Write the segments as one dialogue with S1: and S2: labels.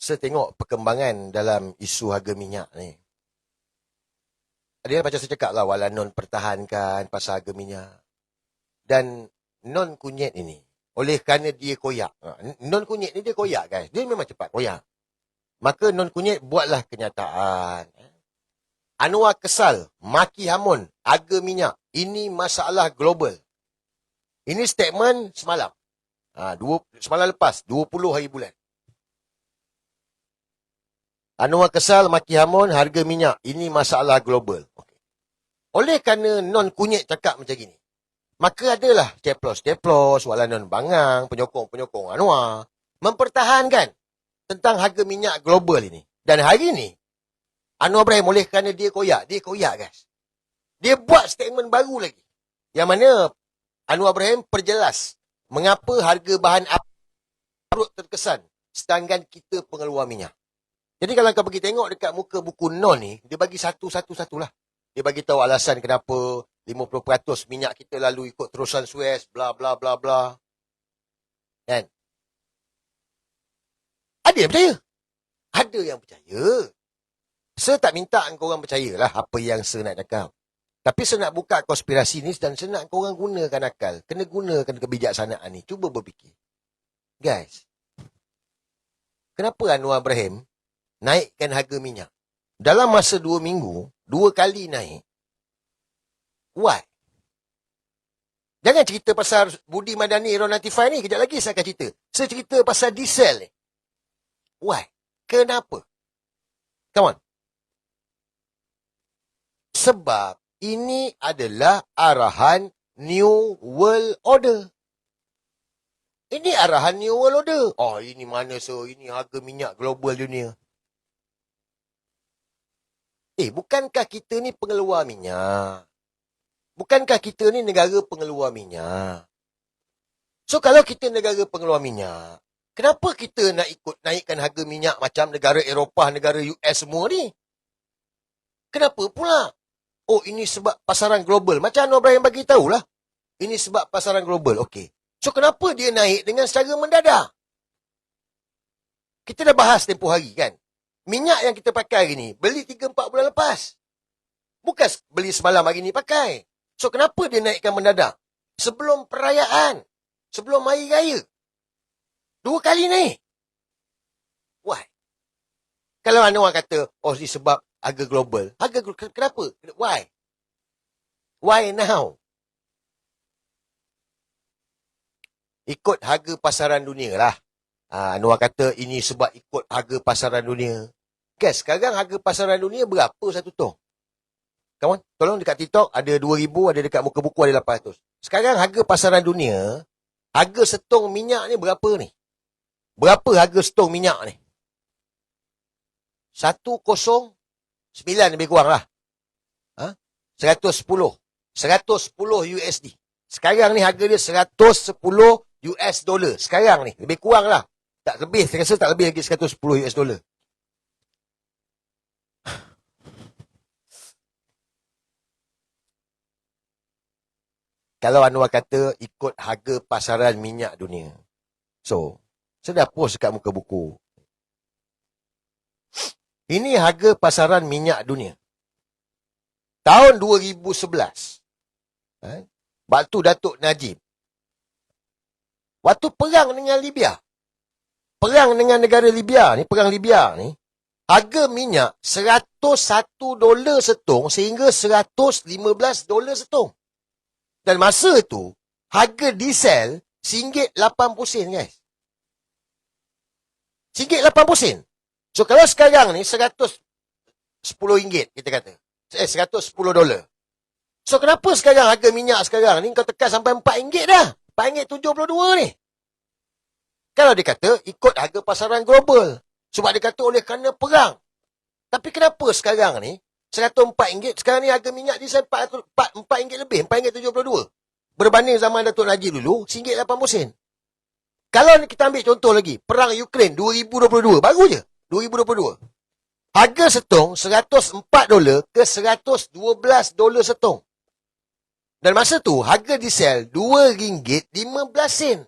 S1: Saya tengok perkembangan dalam isu harga minyak ni. Dia macam saya cakap lah, wala non pertahankan pasal harga minyak. Dan non kunyit ini, oleh kerana dia koyak. Non kunyit ni dia koyak guys. Dia memang cepat koyak. Maka non kunyit buatlah kenyataan. Anwar kesal, maki hamun, harga minyak. Ini masalah global. Ini statement semalam. Semalam lepas, 20 hari bulan. Anwar kesal, maki hamun, harga minyak. Ini masalah global. Okay. Oleh kerana non kunyit cakap macam gini, maka adalah ceplos-ceplos, wala non bangang, penyokong-penyokong Anwar, mempertahankan tentang harga minyak global ini. Dan hari ini, Anwar Ibrahim oleh kerana dia koyak guys. Dia buat statement baru lagi. Yang mana Anwar Ibrahim perjelas mengapa harga bahan turut terkesan sedangkan kita pengeluar minyak. Jadi kalau kau pergi tengok dekat muka buku non ni, dia bagi satu-satu lah. Dia bagi tahu alasan kenapa 50% minyak kita lalu ikut terusan Suez, bla bla bla bla. Kan? Ada yang percaya? Ada yang percaya. Saya tak minta korang percayalah apa yang saya nak cakap. Tapi saya nak buka konspirasi ni dan saya nak korang gunakan akal. Kena gunakan kebijaksanaan ni. Cuba berfikir. Guys, kenapa Anwar Ibrahim naikkan harga minyak? Dalam masa 2 minggu, 2 kali naik. Why? Jangan cerita pasal Budi Madani Aeronautics ni. Kejap lagi saya akan cerita. Saya cerita pasal diesel ni. Why? Kenapa? Come on. Sebab ini adalah arahan New World Order. Ini arahan New World Order. Oh, ini mana so? Ini harga minyak global dunia. Bukankah kita ni pengeluar minyak? Bukankah kita ni negara pengeluar minyak? So, kalau kita negara pengeluar minyak, kenapa kita nak ikut naikkan harga minyak macam negara Eropah, negara US semua ni? Kenapa pula? Oh, ini sebab pasaran global. Macam Anwar Ibrahim bagi tahulah. Ini sebab pasaran global. Okey. So, kenapa dia naik dengan secara mendadak? Kita dah bahas tempoh hari kan? Minyak yang kita pakai hari ni, beli 3-4 bulan lepas. Bukan beli semalam hari ni pakai. So, kenapa dia naikkan mendadak? Sebelum perayaan. Sebelum hari raya. 2 kali naik. Why? Kalau Anwar kata, oh, ini sebab harga global. Harga global, kenapa? Why? Why now? Ikut harga pasaran dunia lah. Anwar kata ini sebab ikut harga pasaran dunia. Guys, sekarang harga pasaran dunia berapa satu tong? Come on, tolong dekat TikTok ada 2,000, ada dekat muka buku ada 800. Sekarang harga pasaran dunia, harga setong minyak ni berapa ni? Berapa harga setong minyak ni? 109 lebih kurang lah. 110 USD. Sekarang ni harga dia 110 US dollar. Sekarang ni, lebih kurang lah. Tak lebih, saya rasa tak lebih lagi 110 US dollar. Kalau Anwar kata ikut harga pasaran minyak dunia. So, saya dah post dekat muka buku. Ini harga pasaran minyak dunia. Tahun 2011. Waktu Datuk Najib. Waktu perang dengan Libya. Perang dengan negara Libya ni, perang Libya ni, harga minyak $101 setong sehingga $115 setong. Dan masa itu, harga diesel RM1.80 guys. RM1.80. So kalau sekarang ni RM110 kita kata. $110. So kenapa sekarang harga minyak sekarang ni kau tekan sampai RM4 dah? RM4.72 ni. Kalau dia kata ikut harga pasaran global. Sebab dia kata oleh kerana perang. Tapi kenapa sekarang ni RM104, sekarang ni harga minyak diesel RM4 lebih, RM4.72. Berbanding zaman Datuk Najib dulu, RM1.80. Kalau kita ambil contoh lagi, perang Ukraine 2022, baru je, 2022. Harga setong $104 ke $112 setong. Dan masa tu, harga diesel RM2.15.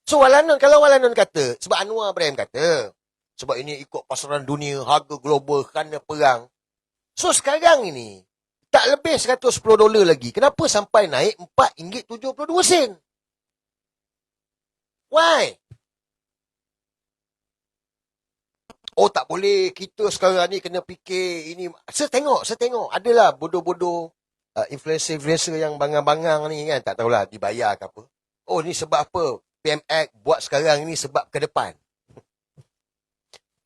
S1: So kalau Walanon kata, sebab Anwar Ibrahim kata, sebab ini ikut pasaran dunia, harga global kerana perang. So sekarang ini, tak lebih $110 lagi. Kenapa sampai naik RM4.72? Why? Oh tak boleh, kita sekarang ni kena fikir ini. Saya tengok. Adalah bodoh-bodoh influencer-influencer yang bangang-bangang ni kan. Tak tahulah dibayar ke apa. Oh ni sebab apa? PMX buat sekarang ni sebab ke depan.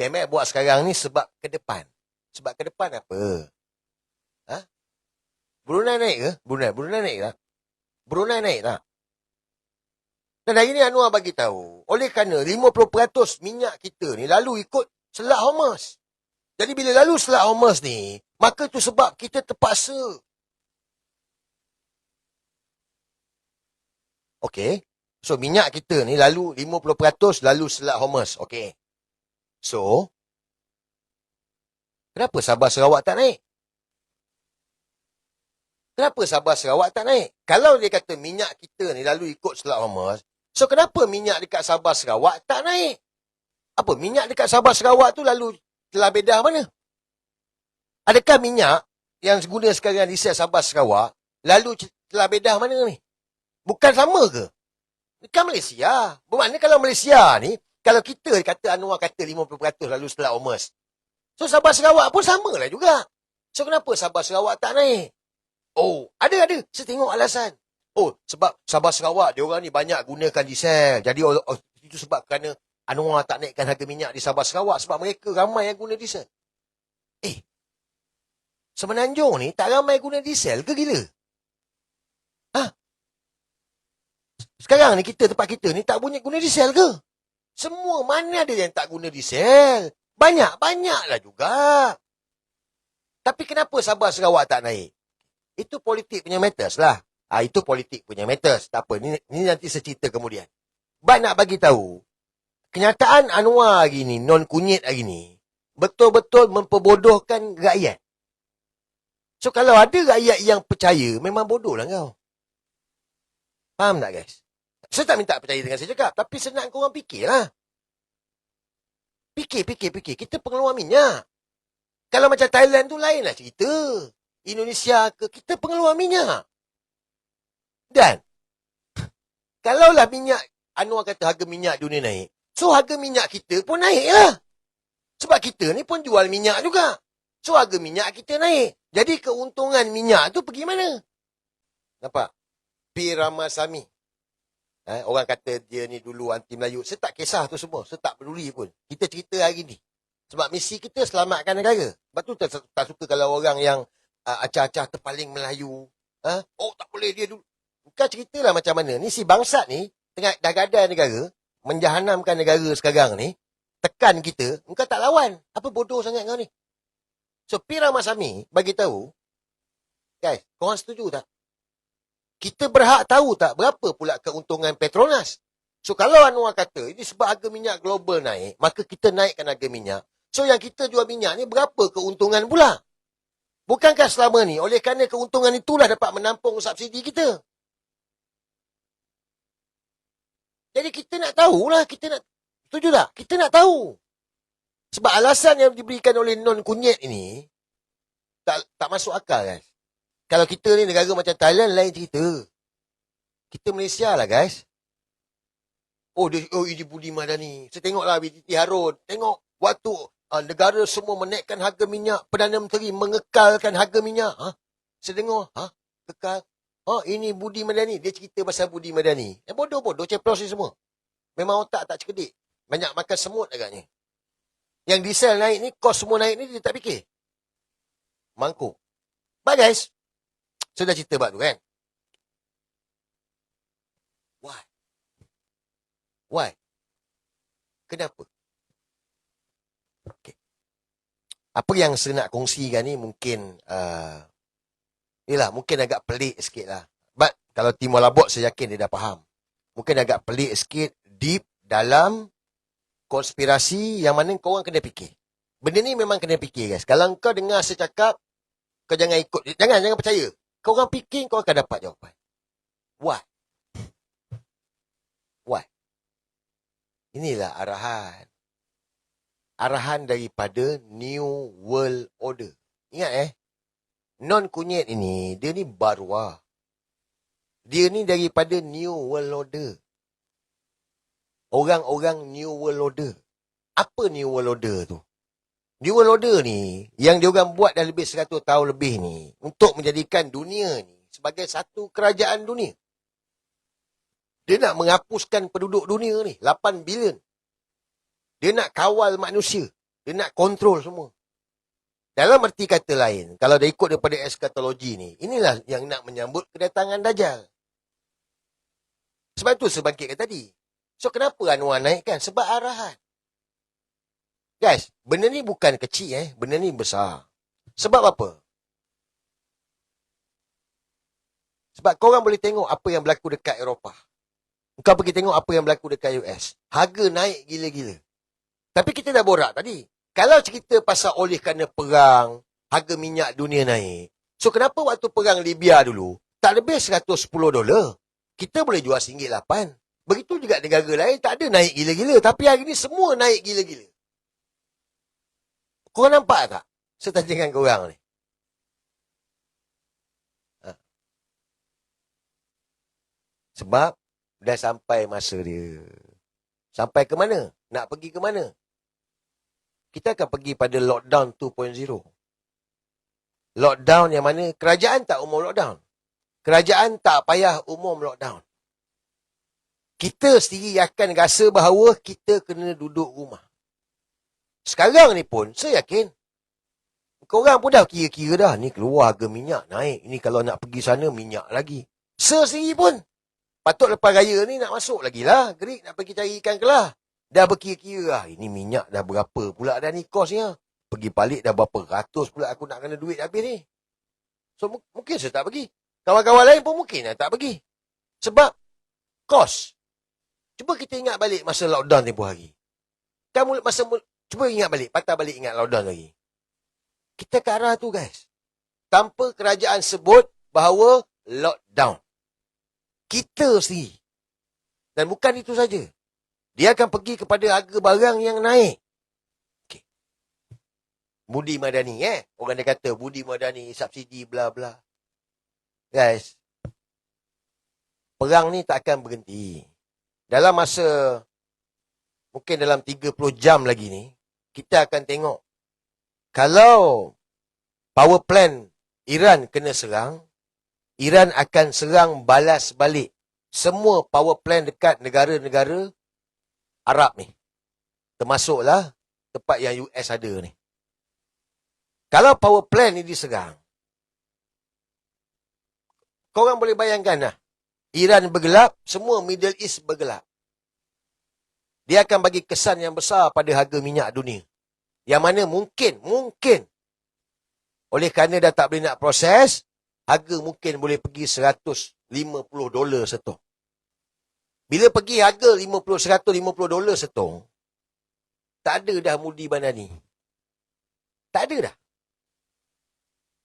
S1: PMX buat sekarang ni sebab ke depan. Sebab ke depan apa? Ha? Brunei naik ke? Brunei naik tak? Brunei naik tak? Dan hari ni Anwar bagi tahu, oleh kerana 50% minyak kita ni lalu ikut Selat Hormuz. Jadi bila lalu Selat Hormuz ni, maka tu sebab kita terpaksa. Okey. So minyak kita ni lalu 50% lalu Selat Hormuz. Okey. So, kenapa Sabah Sarawak tak naik? Kenapa Sabah Sarawak tak naik? Kalau dia kata minyak kita ni lalu ikut Selat Hormuz, so kenapa minyak dekat Sabah Sarawak tak naik? Apa, minyak dekat Sabah Sarawak tu lalu telah bedah mana? Adakah minyak yang guna sekarang di Sabah Sarawak lalu telah bedah mana ni? Bukan sama ke? Kan Malaysia. Bermakna kalau Malaysia ni, kalau kita kata Anwar kata 50% lalu Selat Hormuz, so Sabah Sarawak pun sama lah juga. So kenapa Sabah Sarawak tak naik? Oh, ada. Saya tengok alasan. Oh, sebab Sabah Sarawak, dia orang ni banyak gunakan diesel. Jadi, itu sebab kerana Anwar tak naikkan harga minyak di Sabah Sarawak. Sebab mereka ramai yang guna diesel. Semenanjung ni tak ramai guna diesel ke gila? Ha? Sekarang ni tempat kita ni tak punya guna diesel ke? Semua mana ada yang tak guna diesel? Banyak-banyaklah juga. Tapi kenapa Sabah Sarawak tak naik? Itu politik punya matters lah. Itu politik punya matters. Tak apa, ni nanti saya cerita kemudian. Nak bagi tahu, kenyataan Anwar hari ni, non-kunyit hari ni, betul-betul memperbodohkan rakyat. So kalau ada rakyat yang percaya, memang bodoh lah kau. Faham tak guys? Saya tak minta percaya dengan saya cakap, tapi senang korang fikirlah. Fikir. Kita pengeluar minyak. Kalau macam Thailand tu lainlah cerita. Indonesia ke, kita pengeluar minyak. Dan, kalaulah minyak, Anwar kata harga minyak dunia naik, so harga minyak kita pun naik lah. Sebab kita ni pun jual minyak juga. So harga minyak kita naik. Jadi keuntungan minyak tu pergi mana? Nampak? P. Ramasamy. Orang kata dia ni dulu anti Melayu. Saya tak kisah tu semua. Saya tak peduli pun. Kita cerita hari ni. Sebab misi kita selamatkan negara. Sebab tu tak suka kalau orang yang acah-acah terpaling Melayu. Oh tak boleh dia dulu. Bukan ceritalah macam mana. Ni si bangsat ni tengah dah gadai negara. Menjahanamkan negara sekarang ni. Tekan kita. Engkau tak lawan. Apa bodoh sangat kau ni? So P. Ramasamy bagi tahu. Guys, korang setuju tak? Kita berhak tahu tak berapa pula keuntungan Petronas? So kalau Anwar kata ini sebab harga minyak global naik, maka kita naikkan harga minyak. So yang kita jual minyak ni berapa keuntungan pula? Bukankah selama ni oleh kerana keuntungan itulah dapat menampung subsidi kita? Jadi kita nak tahulah, setuju tak? Kita nak tahu. Sebab alasan yang diberikan oleh non-kunyit ini tak masuk akal guys. Kalau kita ni negara macam Thailand lain cerita. Kita Malaysia lah guys. Oh ini Budi Madani. Saya tengoklah BTT Harun. Tengok waktu negara semua menaikkan harga minyak, Perdana Menteri mengekalkan harga minyak. Saya dengar, kekal. Ini Budi Madani. Dia cerita pasal Budi Madani. Bodoh-bodoh ceplos ni semua. Memang otak tak cerdik. Banyak makan semut agaknya. Yang diesel naik ni, kos semua naik ni, dia tak fikir. Mangkuk. Bye guys. Saya dah cerita bab tu kan. Why? Kenapa? Okay. Apa yang saya nak kongsikan ni mungkin mungkin agak pelik sikit lah. But kalau Timor Labot saya yakin dia dah faham. Mungkin agak pelik sikit, deep dalam konspirasi yang mana kau orang kena fikir. Benda ni memang kena fikir guys. Kalau kau dengar saya cakap, kau jangan ikut. Jangan percaya. Kau orang fikir, kau akan dapat jawapan. Why? Inilah arahan. Arahan daripada New World Order. Ingat non-kunyit ini, dia ni baruah. Dia ni daripada New World Order. Orang-orang New World Order. Apa New World Order tu? New World Order ni, yang diorang buat dah lebih 100 tahun lebih ni, untuk menjadikan dunia ni sebagai satu kerajaan dunia. Dia nak menghapuskan penduduk dunia ni, 8 bilion. Dia nak kawal manusia. Dia nak kontrol semua. Dalam erti kata lain, kalau dah ikut daripada eskatologi ni, inilah yang nak menyambut kedatangan Dajjal. Sebab tu sebangkitkan tadi. So, kenapa Anwar naikkan? Sebab arahan. Guys, benda ni bukan kecil benda ni besar. Sebab apa? Sebab korang boleh tengok apa yang berlaku dekat Eropah. Kau pergi tengok apa yang berlaku dekat US. Harga naik gila-gila. Tapi kita dah borak tadi. Kalau cerita pasal oleh kerana perang, harga minyak dunia naik. So, kenapa waktu perang Libya dulu, tak lebih $110? Kita boleh jual RM8. Begitu juga negara lain, tak ada naik gila-gila. Tapi hari ni semua naik gila-gila. Korang nampak tak? Saya tanya dengan korang ni. Sebab, dah sampai masa dia. Sampai ke mana? Nak pergi ke mana? Kita akan pergi pada lockdown 2.0. Lockdown yang mana kerajaan tak umum lockdown. Kerajaan tak payah umum lockdown. Kita sendiri akan rasa bahawa kita kena duduk rumah. Sekarang ni pun, saya yakin, korang pun dah kira-kira dah. Ni keluar harga minyak naik. Ni kalau nak pergi sana, minyak lagi. Saya sendiri pun, patut lepas raya ni nak masuk lagi lah. Gerik nak pergi cari ikan kelah. Dah berkira-kira, ini minyak dah berapa pula dah ni kosnya. Pergi balik dah berapa ratus pula aku nak kena duit habis ni. So, mungkin saya tak pergi. Kawan-kawan lain pun mungkin tak pergi. Sebab, kos. Cuba kita ingat balik masa lockdown tempoh hari. Cuba ingat balik, patah balik ingat lockdown lagi. Kita ke arah tu guys. Tanpa kerajaan sebut bahawa lockdown. Kita sendiri. Dan bukan itu saja. Dia akan pergi kepada harga barang yang naik. Okay. Budi Madani, orang dia kata Budi Madani, subsidi, bla bla. Guys, perang ni tak akan berhenti. Dalam masa, mungkin dalam 30 jam lagi ni, kita akan tengok. Kalau power plant Iran kena serang, Iran akan serang balas balik semua power plant dekat negara-negara Arab ni. Termasuklah tempat yang US ada ni. Kalau power plant ni diserang, korang boleh bayangkan lah. Iran bergelap, semua Middle East bergelap. Dia akan bagi kesan yang besar pada harga minyak dunia. Yang mana mungkin, oleh kerana dah tak boleh nak proses, harga mungkin boleh pergi $150 setong. Bila pergi harga $150 setong, tak ada dah Mudi Bandani. Tak ada dah.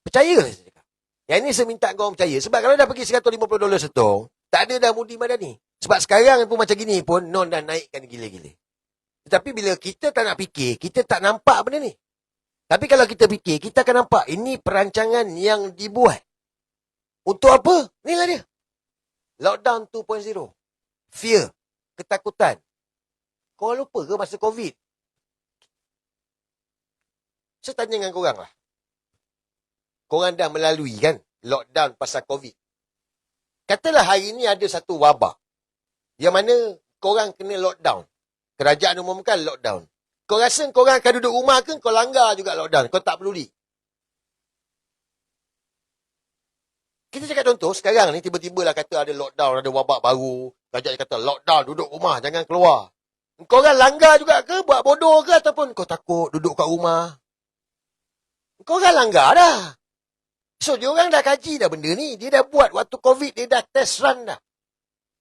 S1: Percayalah saya cakap. Yang ini saya minta korang percaya. Sebab kalau dah pergi $150 setong, tak ada dah Mudi Bandani. Sebab sekarang pun macam gini pun, non dah naikkan gila-gila. Tetapi bila kita tak nak fikir, kita tak nampak benda ni. Tapi kalau kita fikir, kita akan nampak ini perancangan yang dibuat. Untuk apa? Inilah dia. Lockdown 2.0. Fear. Ketakutan. Korang lupa ke masa COVID? Saya tanya dengan korang lah. Korang dah melalui kan lockdown pasal COVID. Katalah hari ni ada satu wabak. Yang mana korang kena lockdown. Kerajaan umumkan lockdown. Kau rasa korang akan duduk rumah ke? Kau langgar juga lockdown. Kau tak peduli. Kita cakap contoh, sekarang ni tiba-tiba lah kata ada lockdown, ada wabak baru. Kerajaan kata lockdown, duduk rumah, jangan keluar. Korang langgar juga ke? Buat bodoh ke? Ataupun kau takut duduk kat rumah? Korang langgar dah. So, diorang dah kaji dah benda ni. Dia dah buat waktu COVID, dia dah test run dah.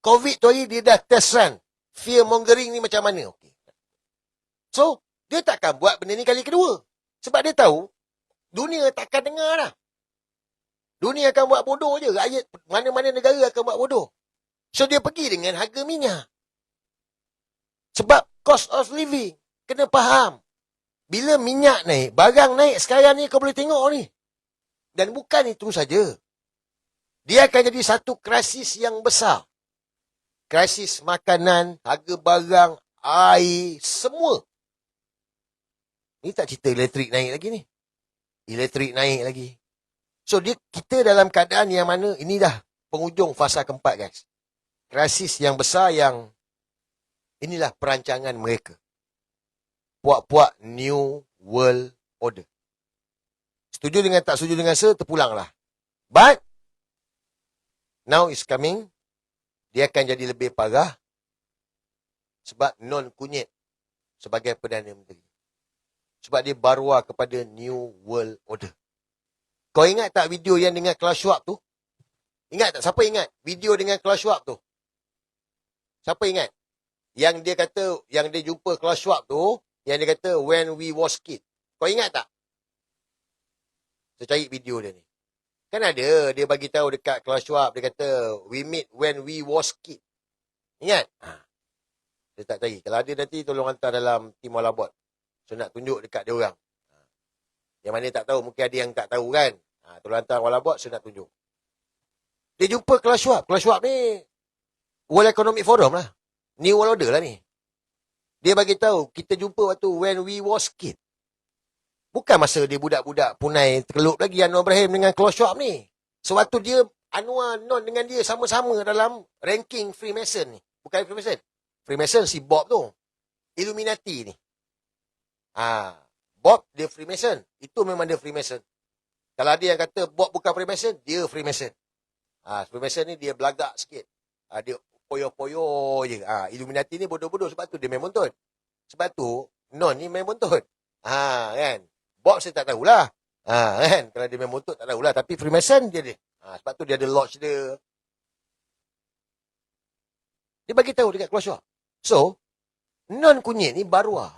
S1: COVID tu hari, dia dah test run. Fear mongering ni macam mana? Okay. So, dia takkan buat benda ni kali kedua. Sebab dia tahu, dunia takkan dengar dah. Dunia akan buat bodoh je. Rakyat mana-mana negara akan buat bodoh. So, dia pergi dengan harga minyak. Sebab cost of living. Kena faham. Bila minyak naik, barang naik sekarang ni kau boleh tengok ni. Dan bukan itu saja. Dia akan jadi satu krisis yang besar. Krisis makanan, harga barang, air, semua. Ni tak cerita elektrik naik lagi ni. Elektrik naik lagi. So, kita dalam keadaan yang mana ini dah penghujung fasa keempat, guys. Krisis yang besar yang inilah perancangan mereka. Puak-puak New World Order. Setuju dengan tak setuju dengan terpulanglah. But, now is coming. Dia akan jadi lebih parah. Sebab non-kunyit sebagai Perdana Menteri. Sebab dia barua kepada New World Order. Kau ingat tak video yang dengan Klaus Schwab tu? Ingat tak? Siapa ingat video dengan Klaus Schwab tu? Siapa ingat? Yang dia kata, yang dia jumpa Klaus Schwab tu, yang dia kata, when we was kid. Kau ingat tak? Saya cari video dia ni. Kan ada, dia bagi tahu dekat Klaus Schwab, dia kata, we meet when we was kid. Ingat? Dia tak cari. Kalau ada nanti, tolong hantar dalam tim Walabot. So, nak tunjuk dekat dia orang. Yang mana tak tahu, mungkin ada yang tak tahu kan. Tolong hantar Walabot, saya nak tunjuk. Dia jumpa Klaus Schwab. Klaus Schwab ni, World Economic Forum lah. New World Order lah ni. Dia bagi tahu, kita jumpa waktu when we was kid. Bukan masa dia budak-budak punai terkelup lagi Anwar Ibrahim dengan Klaus Schwab ni. Sewaktu dia, Anwar Non dengan dia sama-sama dalam ranking Freemason ni. Bukan Freemason. Freemason si Bob tu. Illuminati ni. Bob dia Freemason. Itu memang dia Freemason. Kalau ada yang kata Bob bukan Freemason, dia Freemason. Freemason ni dia belagak sikit. Dia poyo-poyo je. Illuminati ni bodoh-bodoh sebab tu dia main bontot. Sebab tu Non ni main bontot. Kan? Bob saya tak tahulah. Kan? Kalau dia main bontot tak tahulah. Tapi Freemason dia. Sebab tu dia ada lodge dia. Dia bagi tahu dekat Klaus Schwab. So, Non kunyit ni baruah.